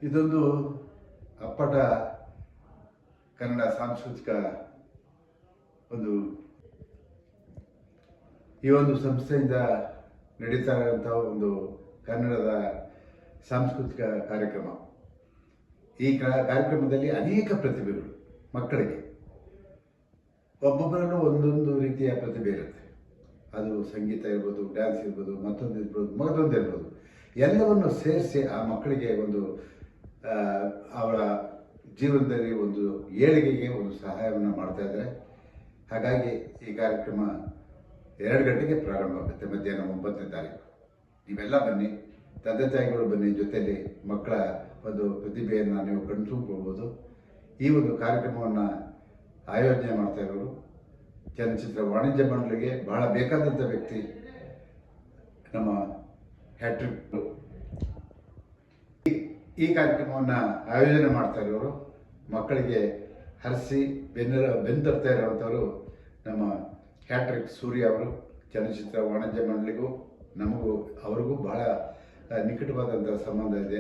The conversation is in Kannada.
ಇದೊಂದು ಅಪ್ಪಟ ಕನ್ನಡ ಸಾಂಸ್ಕೃತಿಕ ಒಂದು ಈ ಒಂದು ಸಂಸ್ಥೆಯಿಂದ ನಡೀತಾ ಇರುವಂಥ ಒಂದು ಕನ್ನಡದ ಸಾಂಸ್ಕೃತಿಕ ಕಾರ್ಯಕ್ರಮ. ಈ ಕಾರ್ಯಕ್ರಮದಲ್ಲಿ ಅನೇಕ ಪ್ರತಿಭೆಗಳು ಮಕ್ಕಳಿಗೆ ಒಬ್ಬೊಬ್ಬರಲ್ಲೂ ಒಂದೊಂದು ರೀತಿಯ ಪ್ರತಿಭೆ ಇರುತ್ತೆ. ಅದು ಸಂಗೀತ ಇರ್ಬೋದು, ಡ್ಯಾನ್ಸ್ ಇರ್ಬೋದು, ಮತ್ತೊಂದು ಇರ್ಬೋದು. ಎಲ್ಲವನ್ನು ಸೇರಿಸಿ ಆ ಮಕ್ಕಳಿಗೆ ಒಂದು ಅವರ ಜೀವನದಲ್ಲಿ ಒಂದು ಏಳಿಗೆಗೆ ಒಂದು ಸಹಾಯವನ್ನು ಮಾಡ್ತಾ ಇದ್ದಾರೆ. ಹಾಗಾಗಿ ಈ ಕಾರ್ಯಕ್ರಮ 2 ಗಂಟೆಗೆ ಪ್ರಾರಂಭ ಆಗುತ್ತೆ, ಮಧ್ಯಾಹ್ನ 9ನೇ ತಾರೀಕು. ನೀವೆಲ್ಲ ಬನ್ನಿ, ತಂದೆ ತಾಯಿಗಳು ಬನ್ನಿ, ಜೊತೆಯಲ್ಲಿ ಮಕ್ಕಳ ಒಂದು ಪ್ರತಿಭೆಯನ್ನು ನೀವು ಕಣ್ತುಂಬಿಕೊಳ್ಬೋದು. ಈ ಒಂದು ಕಾರ್ಯಕ್ರಮವನ್ನು ಆಯೋಜನೆ ಮಾಡ್ತಾ ಇರೋರು ಚಲನಚಿತ್ರ ವಾಣಿಜ್ಯ ಮಂಡಳಿಗೆ ಬಹಳ ಬೇಕಾದಂಥ ವ್ಯಕ್ತಿ ನಮ್ಮ ಹ್ಯಾಟ್ರಿಕ್. ಈ ಕಾರ್ಯಕ್ರಮವನ್ನು ಆಯೋಜನೆ ಮಾಡ್ತಾ ಇರೋರು ಮಕ್ಕಳಿಗೆ ಹರಿಸಿ ಬೆನ್ನು ತರ್ತಾ ಇರೋವಂಥವರು ನಮ್ಮ ಹ್ಯಾಟ್ರಿಕ್ ಸೂರ್ಯ ಅವರು. ಚಲನಚಿತ್ರ ವಾಣಿಜ್ಯ ಮಂಡಳಿಗೂ ನಮಗೂ ಅವ್ರಿಗೂ ಬಹಳ ನಿಕಟವಾದಂಥ ಸಂಬಂಧ ಇದೆ.